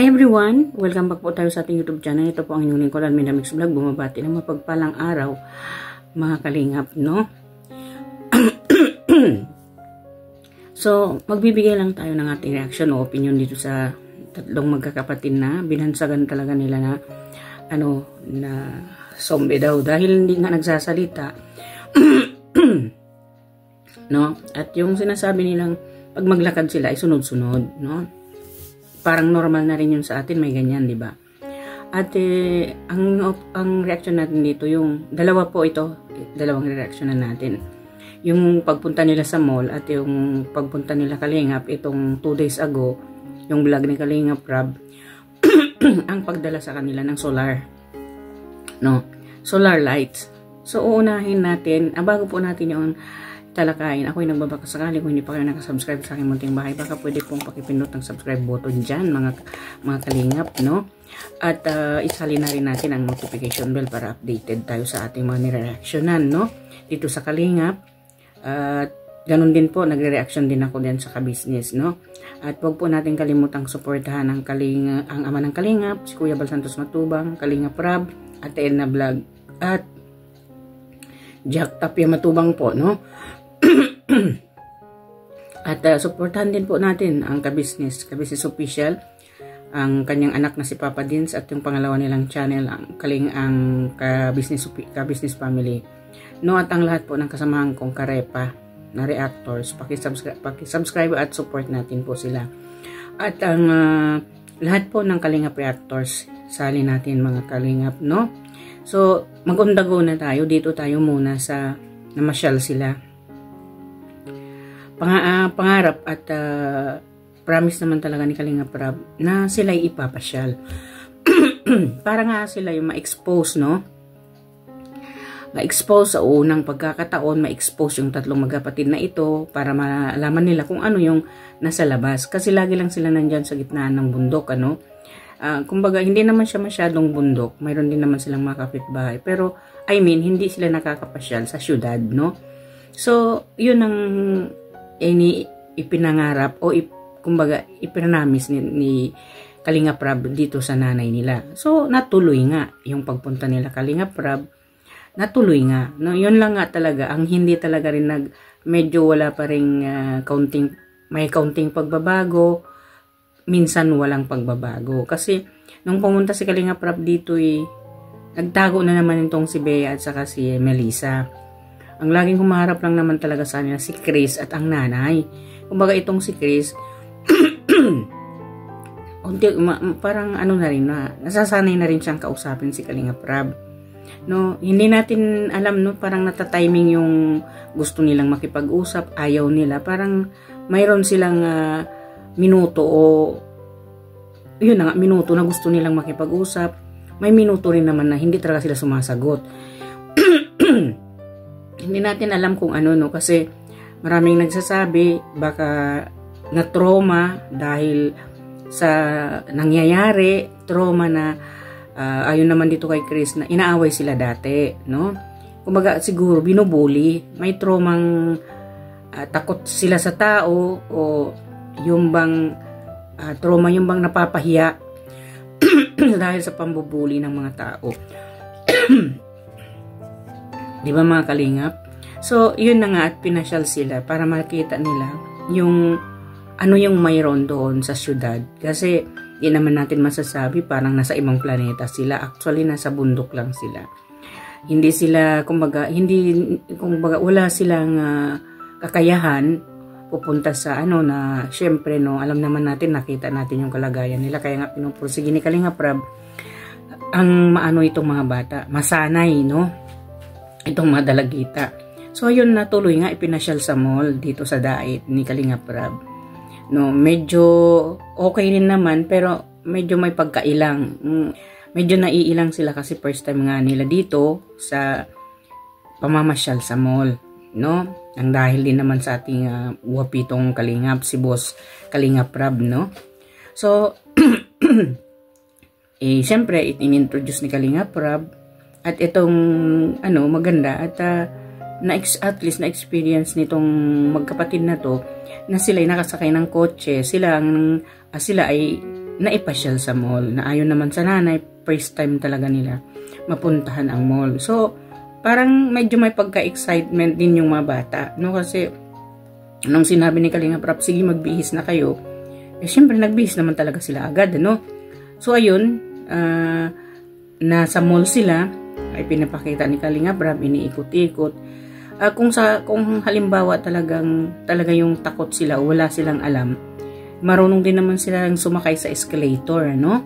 Hi everyone! Welcome back po tayo sa ating YouTube channel. Ito po ang inyong lingkod, Almina Mix Vlog. Bumabati ng mapagpalang araw, mga kalingap, no? So, magbibigay lang tayo ng ating reaction o opinion dito sa tatlong magkakapatid na binansagan talaga nila na na zombie daw dahil hindi nga nagsasalita. No? At yung sinasabi nilang pag maglakad sila ay sunod-sunod, no? Parang normal na rin yun sa atin, may ganyan, di ba? At ang reaction natin dito, yung dalawa po ito, dalawang reaction na natin. Yung pagpunta nila sa mall at yung pagpunta nila Kalingap, itong 2 days ago, yung vlog ni Kalingap Rob, ang pagdala sa kanila ng solar. No? Solar lights. So, uunahin natin, bago po natin yung talakayin, ako'y nagbabaka sakali kung hindi pa kayo nakasubscribe sa aking munting bahay, baka pwede pong pakipindot ng subscribe button dyan, mga kalingap, no? At isali na rin natin ang notification bell para updated tayo sa ating mga nire-reactionan, no? Dito sa Kalingap. At ganun din po, nagre-reaction din ako din sa ka-business, no? At huwag po natin kalimutang suportahan ang ama ng Kalingap, si Kuya Bal Santos Matubang, Kalingap Rob, at Edna Vlog, at Jack Tapia Matubang po, no? At suportahan din po natin ang ka-business official, ang kanyang anak na si Papa Dins, at yung pangalawa nilang channel, ang ka-business family. No, at ang lahat po ng kasamahan kong karepa na reactors, paki-subscribe at support natin po sila. At ang lahat po ng Kalingap reactors, sali natin mga Kalingap, no? So, mag-undago na tayo. Dito tayo muna sa namasyal sila. Pangarap at promise naman talaga ni Kalingap Rob na sila ay ipapasyal. Para nga sila yung ma-expose, no? Ma-expose sa unang pagkakataon, ma-expose yung tatlong magkapatid na ito para malaman nila kung ano yung nasa labas. Kasi lagi lang sila nandyan sa gitnaan ng bundok, ano? Kumbaga, hindi naman siya masyadong bundok. Mayroon din naman silang mga kapitbahay. Pero, hindi sila nakakapasyal sa syudad, no? So, yun ang ipinangarap o kumbaga, ipinamis ni Kalingap Rob dito sa nanay nila. So, natuloy nga yung pagpunta nila Kalingap Rob. Natuloy nga. No? Yun lang nga talaga. Ang hindi talaga rin medyo wala pa rin may kaunting pagbabago. Minsan walang pagbabago. Kasi, nung pumunta si Kalingap Rob dito, nagtago na naman itong si Bea at saka si Melissa. Ang laging humaharap lang naman talaga sa nila si Chris at ang nanay. Kumbaga itong si Chris, parang na rin na, nasasanay na rin siyang kausapin si Kalingap Rob. No, hindi natin alam, no, parang natatiming yung gusto nilang makipag-usap, ayaw nila. Parang mayroon silang minuto o yun na nga, minuto na gusto nilang makipag-usap. May minuto rin naman na hindi talaga sila sumasagot. Hindi natin alam kung no, kasi maraming nagsasabi baka na-trauma dahil sa nangyayari, trauma na ayon naman dito kay Chris na inaaway sila dati, no? Kumbaga siguro binubuli, may traumang takot sila sa tao o yung bang trauma yung bang napapahiya dahil sa pambubuli ng mga tao. Di ba mga Kalingap? So, yun na nga at pinasyal sila para makita nila yung yung mayroon doon sa syudad. Kasi, di naman natin masasabi parang nasa ibang planeta sila. Actually, nasa bundok lang sila. Hindi sila, kumbaga, wala silang kakayahan pupunta sa na syempre, no, alam naman natin, nakita natin yung kalagayan nila. Kaya nga, pinupursige ni Kalingap Rob ang itong mga bata. Masanay, no? Itong mga dalagita. So, yun natuloy nga, ipinasyal sa mall dito sa Dait ni Kalingap Rob. No, medyo okay rin naman, pero medyo may pagkailang. Medyo naiilang sila kasi first time nga nila dito sa pamamasyal sa mall. No? Ang dahil din naman sa ating wapitong Kalingap, si Boss Kalingap Rob, no? So, syempre, inintroduce ni Kalingap Rob at itong maganda at at least na experience nitong magkapatid na to na sila ay nakasakay ng kotse, sila ay naipasyal sa mall. Na ayon naman sa nanay, first time talaga nila mapuntahan ang mall. So, parang medyo may pagka-excitement din yung mga bata, no? Kasi, nung sinabi ni Kalinga Prab, sige magbihis na kayo, syempre nagbihis naman talaga sila agad, no? So, ayun, nasa mall sila, ay pinapakita ni Kalinga Prab, iniikot-ikot. Kung halimbawa talaga yung takot sila o wala silang alam, marunong din naman sila sumakay sa escalator, no?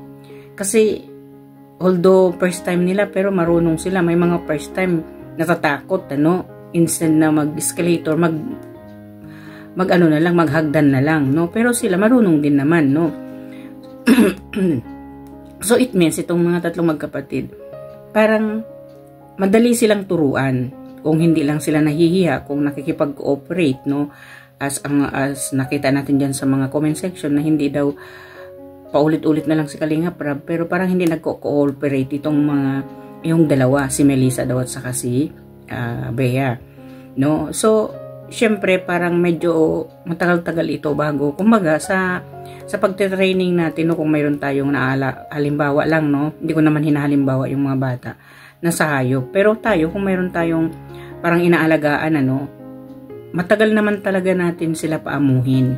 Kasi, although first time nila, pero marunong sila. May mga first time natatakot, ano? Instead na mag-escalator, maghagdan na lang, no? Pero sila marunong din naman, no? So, it means, itong mga tatlong magkapatid, parang madali silang turuan. Kung hindi lang sila nahihiya, kung nakikipag-cooperate, no? As nakita natin dyan sa mga comment section na hindi daw paulit-ulit na lang si Kalinga Prab, pero parang hindi nagko-cooperate yung dalawa, si Melissa daw at saka si Bea, no? So, syempre parang medyo matagal-tagal ito bago, kumbaga sa pagte-training natin, no, kung mayroon tayong halimbawa lang, no, hindi ko naman hinahalimbawa yung mga bata na sa hayop, pero tayo kung mayroon tayong parang inaalagaan, ano, matagal naman talaga natin sila paamuhin.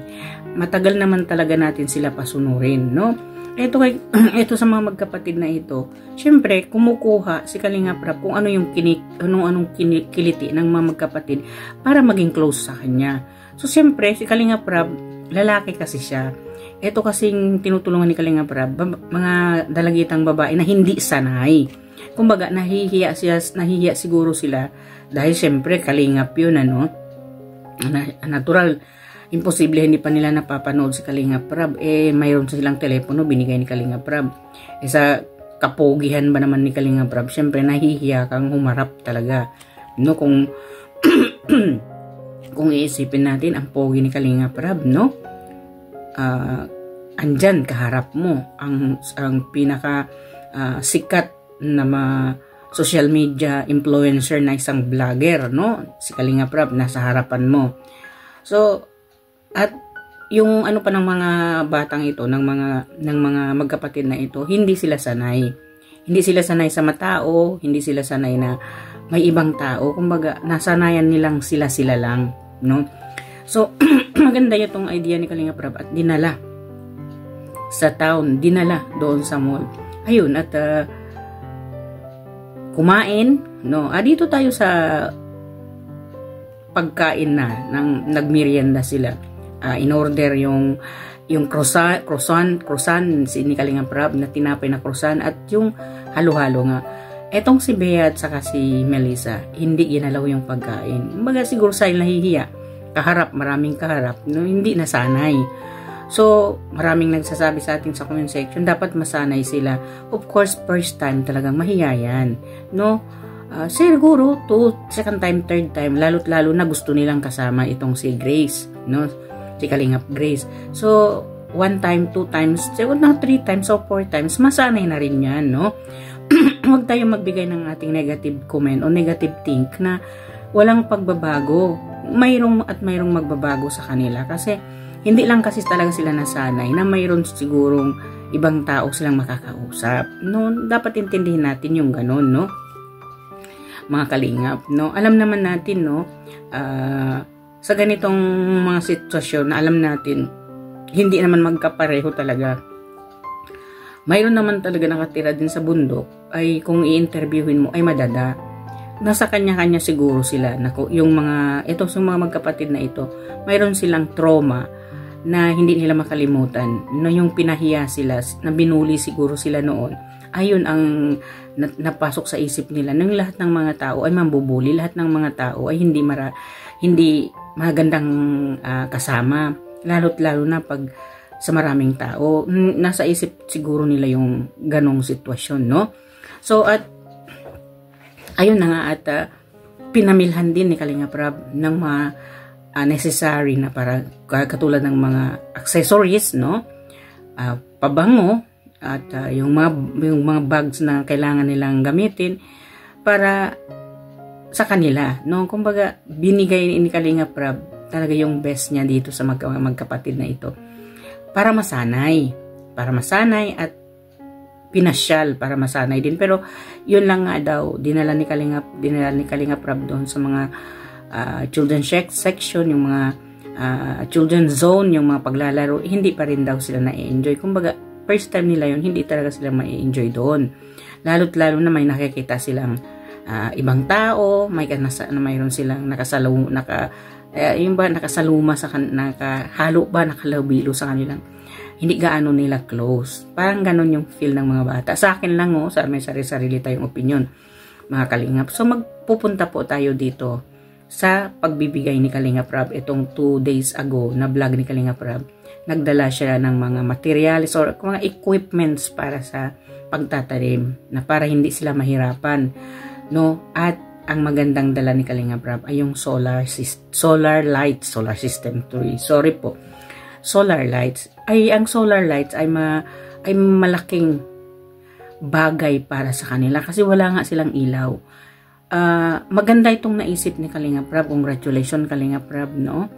Matagal naman talaga natin sila pasunurin, no? Ito sa mga magkapatid na ito, syempre, kumukuha si Kalinga Prab kung ano yung anong kiliti ng mga magkapatid para maging close sa kanya. So, syempre, si Kalinga Prab, lalaki kasi siya. Ito kasing tinutulungan ni Kalinga Prab, mga dalagitang babae na hindi sanay. Kumbaga, nahihiya siguro sila dahil syempre, Kalingap yun, ano? Natural, imposible hindi pa nila napapanood si Kalinga Prab. Mayroon silang telepono binigay ni Kalinga Prab. Sa kapogihan ba naman ni Kalinga Prab, syempre nahihiya kang humarap talaga, no? Kung kung iisipin natin ang pogi ni Kalinga Prab, no? Andyan kaharap mo ang pinaka sikat na social media influencer na isang vlogger, no? Si Kalinga Prab nasa harapan mo. So, at yung ano pa ng mga batang ito, ng mga magkapatid na ito, hindi sila sanay. Hindi sila sanay sa matao, hindi sila sanay na may ibang tao. Kumbaga, nasanayan nilang sila lang, no? So, maganda itong idea ni Kalinga Prab at dinala sa town, dinala doon sa mall. Ayun, at kumain, no? Dito tayo sa pagkain na, nagmerienda sila. In order yung croissant ni Kalinga Prab na tinapay na croissant at yung halo-halo nga. Etong si Bea at saka si Melissa, hindi ginalaw yung pagkain. Kumbaga siguro sa nahihiya. Maraming kaharap, no? Hindi nasanay. So, maraming nagsasabi sa atin sa comment section, dapat masanay sila. Of course, first time talagang mahiyayan, no? Siguro, second time, third time, lalo na gusto nilang kasama itong si Grace, no? Si Kalingap Grace. So, 1 time, 2 times, 3 times, or 4 times, masanay na rin yan, no? Huwag tayong magbigay ng ating negative comment o negative think na walang pagbabago. Mayroong magbabago sa kanila kasi hindi lang kasi talaga sila nasanay na mayroon sigurong ibang tao silang makakausap, no? Dapat intindihin natin yung ganun, no? Mga kalingap, no? Alam naman natin, no? Sa ganitong mga sitwasyon na alam natin, hindi naman magkapareho talaga. Mayroon naman talaga nakatira din sa bundok, ay kung i-interviewin mo, ay madada. Nasa kanya-kanya siguro sila. Yung mga magkapatid na ito, mayroon silang trauma na hindi nila makalimutan. No, yung pinahiya sila, na binuli siguro sila noon. Ayun ang napasok sa isip nila. Nang lahat ng mga tao ay mambubuli, lahat ng mga tao ay hindi magandang kasama. Lalo na pag sa maraming tao. Nasa isip siguro nila yung ganong sitwasyon, no? So, at ayun na nga, at pinamilhan din ni Kalinga Prab ng mga necessary na para katulad ng mga accessories, no? Pabango at yung mga bags na kailangan nilang gamitin para sa kanila, no? Kumbaga, binigay ni Kalinga Prab talaga yung best niya dito sa magkapatid na ito para masanay. para masanay at pinasyal para masanay din. Pero yun lang nga daw, dinala ni Kalingap Rab doon sa mga children's section, yung mga children's zone, yung mga paglalaro, hindi pa rin daw sila na-enjoy. Kumbaga, first time nila yun, hindi talaga sila ma-enjoy doon. Lalo't lalo na may nakikita silang ibang tao, mayroon silang nakasaluma nakalabilo sa kanilang hindi gaano nila close. Parang ganon yung feel ng mga bata. Sa akin lang, sa may sarili tayong opinion, mga Kalingap. So, magpupunta po tayo dito sa pagbibigay ni Kalingap Rab. Itong 2 days ago na vlog ni Kalingap Rab, nagdala siya ng mga materials or mga equipments para sa pagtatanim na para hindi sila mahirapan. No? At ang magandang dala ni Kalingap Rab ay yung solar system. Sorry po. Solar lights. Ang solar lights ay malaking bagay para sa kanila kasi wala nga silang ilaw. Maganda itong naisip ni Kalingap Rab. Congratulations Kalingap Rab, no?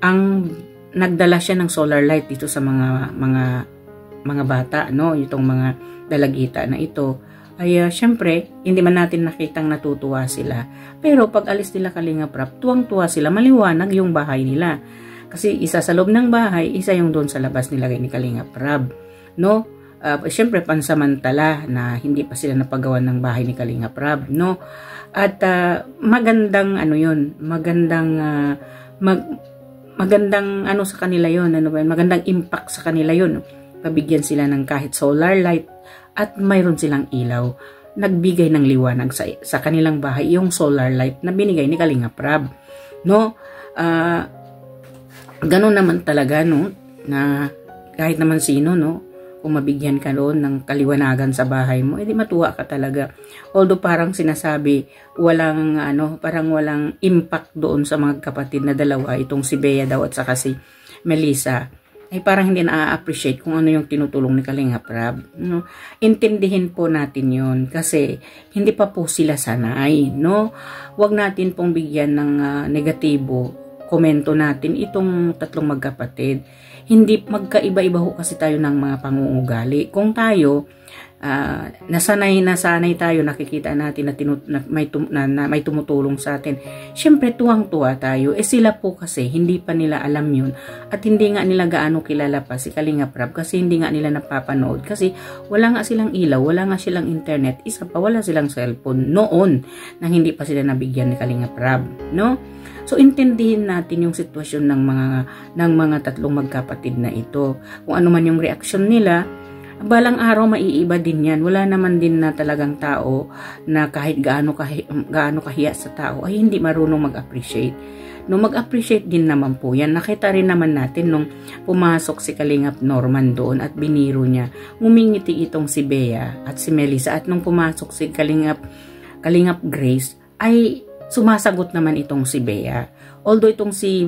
Ang nagdala siya ng solar light dito sa mga bata, no? Itong mga dalagita na ito ay syempre hindi man natin nakitang natutuwa sila. Pero pag alis nila Kalingap Rab, tuwang-tuwa sila, maliwanag yung bahay nila. Kasi isa sa loob ng bahay, isa yung doon sa labas nilagay ni Kalingap Rab, no? Syempre pansamantala na hindi pa sila napagawan ng bahay ni Kalingap Rab, no? At magandang magandang sa kanila yon, magandang impact sa kanila yon. Pabigyan sila ng kahit solar light at mayroon silang ilaw. Nagbigay ng liwanag sa kanilang bahay yung solar light na binigay ni Kalingap Rab, no? Ganun naman talaga, no, na kahit naman sino, no, kung mabigyan ka doon ng kaliwanagan sa bahay mo, edi matuwa ka talaga. Although parang sinasabi, parang walang impact doon sa mga kapatid na dalawa, itong si Bea daw at saka si Melissa, ay parang hindi na-appreciate kung ano yung tinutulong ni Kalingap Rab. No? Intindihin po natin yun kasi hindi pa po sila sanay, no? Huwag natin pong bigyan ng negatibo komento natin itong tatlong magkapatid. Hindi magkaiba-iba ho kasi tayo ng mga pangungugali. Kung tayo nasanay tayo, nakikita natin na may tumutulong sa atin, syempre tuwang-tuwa tayo. Sila po kasi hindi pa nila alam yun at hindi nga nila gaano kilala pa si Kalingap Rab kasi hindi nga nila napapanood kasi wala nga silang ilaw, wala nga silang internet, isa pa wala silang cellphone noon nang hindi pa sila nabigyan ni Kalingap Rab, no? So intindihin natin yung sitwasyon ng mga tatlong magkapatid na ito. Kung ano man yung reaksyon nila, balang araw maiiba din yan. Wala naman din na talagang tao na kahit gaano kahiya sa tao ay hindi marunong mag-appreciate. No, mag-appreciate din naman po yan. Nakita rin naman natin nung pumasok si Kalingap Norman doon at biniro niya. Ngumingiti itong si Bea at si Melissa at nung pumasok si Kalingap Grace ay sumasagot naman itong si Bea. Although itong si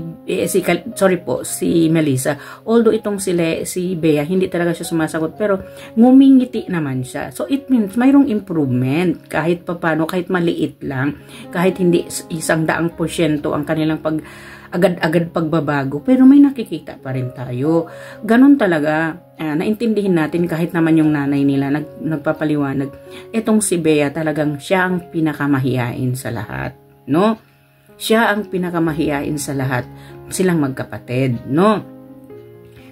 Melissa, although itong si Bea, hindi talaga siya sumasagot, pero ngumingiti naman siya. So it means mayroong improvement, kahit papano, kahit maliit lang, kahit hindi 100% ang kanilang agad-agad pagbabago, pero may nakikita pa rin tayo. Ganon talaga, naintindihin natin kahit naman yung nanay nila nagpapaliwanag. Itong si Bea talagang siya ang pinakamahiyain sa lahat, no? Siya ang pinakamahiyain sa lahat, silang magkapatid, no?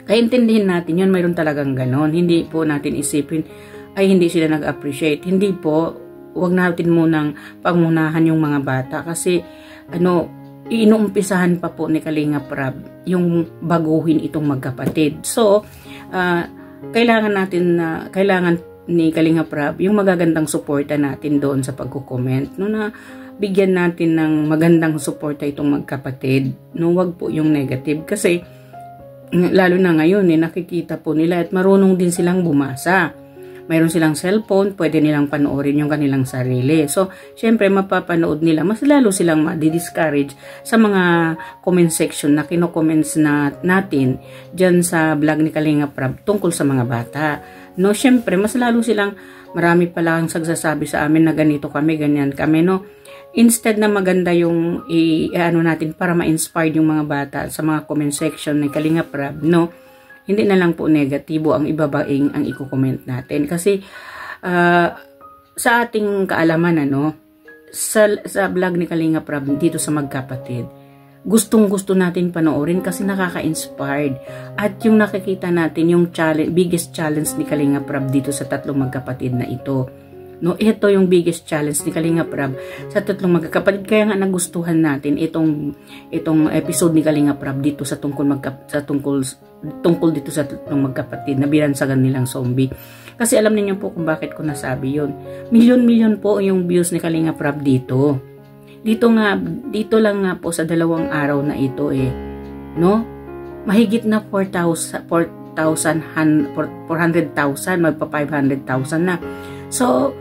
Kaya intindihin natin yun, mayroon talagang ganon. Hindi po natin isipin, ay hindi sila nag-appreciate. Hindi po, huwag natin munang pangunahan yung mga bata kasi, inuumpisahan pa po ni Kalingap Rab yung baguhin itong magkapatid. So, kailangan ni Kalingap Rab yung magagandang suporta natin doon sa pagko-comment, no, na bigyan natin ng magandang suporta itong magkapatid, no, wag po yung negative kasi lalo na ngayon nakikita po nila at marunong din silang bumasa. Mayroon silang cellphone, pwede nilang panoorin yung kanilang sarili. So, syempre mapapanood nila, mas lalo silang ma-discourage sa mga comment section na kino-comments natin dyan sa vlog ni Kalingap Rab tungkol sa mga bata. No, syempre mas lalo silang, marami palang sagsasabi sa amin na ganito kami, ganyan kami, no. Instead na maganda yung natin para ma-inspire yung mga bata sa mga comment section ni Kalingap Rab, no, Hindi na lang po negatibo ang ibabaing ang i-comment natin. Kasi sa ating kaalaman, sa vlog ni Kalinga Prab dito sa Magkapatid, gustong-gusto natin panoorin kasi nakaka-inspired. At yung nakikita natin, yung biggest challenge ni Kalinga Prab dito sa tatlong magkapatid na ito. Ito yung biggest challenge ni Kalinga Prab sa tatlong magkakapatid. Kaya nga nagustuhan natin itong episode ni Kalinga Prab dito sa tungkol dito sa tatlong magkapatid na binansagan nilang zombie. Kasi alam niyo po kung bakit ko nasabi yun. Milyon-milyon po yung views ni Kalinga Prab dito. Dito lang nga po sa 2 araw na ito mahigit na 400,000, magpa 500,000 na. So,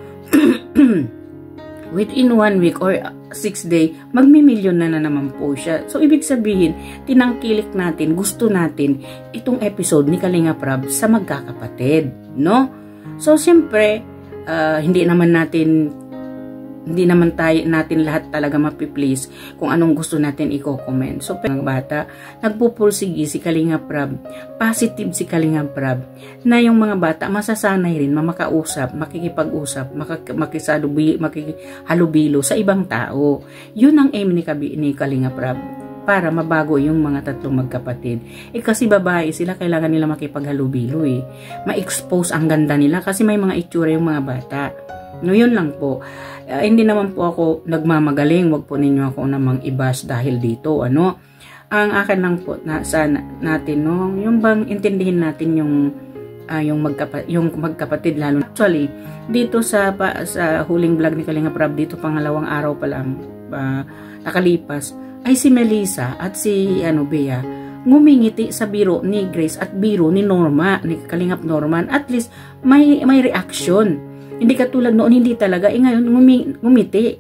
within 1 week or 6 days, magmimilyon na naman po siya. So, ibig sabihin, tinangkilik natin, gusto natin itong episode ni Kalinga Prab sa Magkakapatid, So, siyempre, hindi naman natin lahat talaga mapiplease kung anong gusto natin i-comment. So, mga bata, nagpupursigi si Kalinga Prab, positive si Kalinga Prab, na yung mga bata masasanay rin, makakausap, makikipag-usap, makikihalubilo sa ibang tao. Yun ang aim ni Kalinga Prab, para mabago yung mga tatlong magkapatid. Kasi babae sila, kailangan nila makipaghalubilo ma-expose ang ganda nila kasi may mga itsura yung mga bata. Yun lang po. Hindi naman po ako nagmamagaling. Wag po ninyo ako namang ibas dahil dito. Ang akin lang po natin, yung bang intindihin natin yung magkapatid lalo. Actually, dito sa huling vlog ni Kalinga Prab, dito 2 araw pa lang nakalipas, ay si Melissa at si Bea ngumingiti sa biro ni Grace at biro ni Norma, ni Kalingap Norman. At least may reaction. Hindi katulad noon, hindi talaga. Ngayon, ngumiti,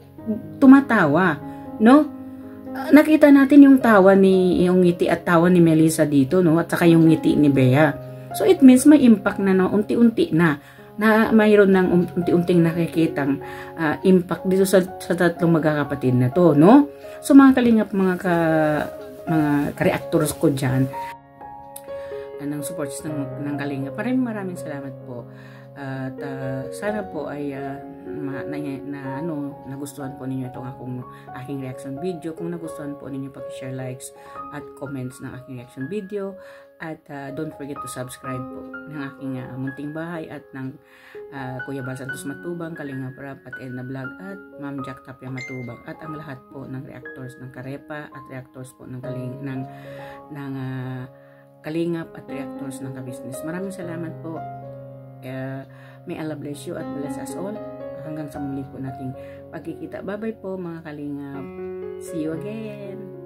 tumatawa, nakita natin yung ngiti at tawa ni Melissa dito, at saka yung ngiti ni Bea. So, it means may impact na, unti-unti na mayroon ng unti-unting nakikitang impact dito sa tatlong magkakapatid na to, So, mga Kalingap, mga ka-reactors ko dyan, ng supports ng Kalingap, maraming salamat po. At sana po ay nagustuhan po ninyo itong aking reaction video. Kung nagustuhan po ninyo, pag-share, likes at comments ng aking reaction video. At don't forget to subscribe po ng aking munting bahay at ng Kuya Bal Santos Matubang, Kalinga Prab at Edna Vlog at Ma'am Jack Tapia Matubang at ang lahat po ng reactors ng Karepa at reactors po ng Kalingap at reactors ng Kabisnes. Maraming salamat po. May Allah bless you at bless us all. Hanggang sa muli po nating pagkikita. Bye bye po mga Kalingap. See you again.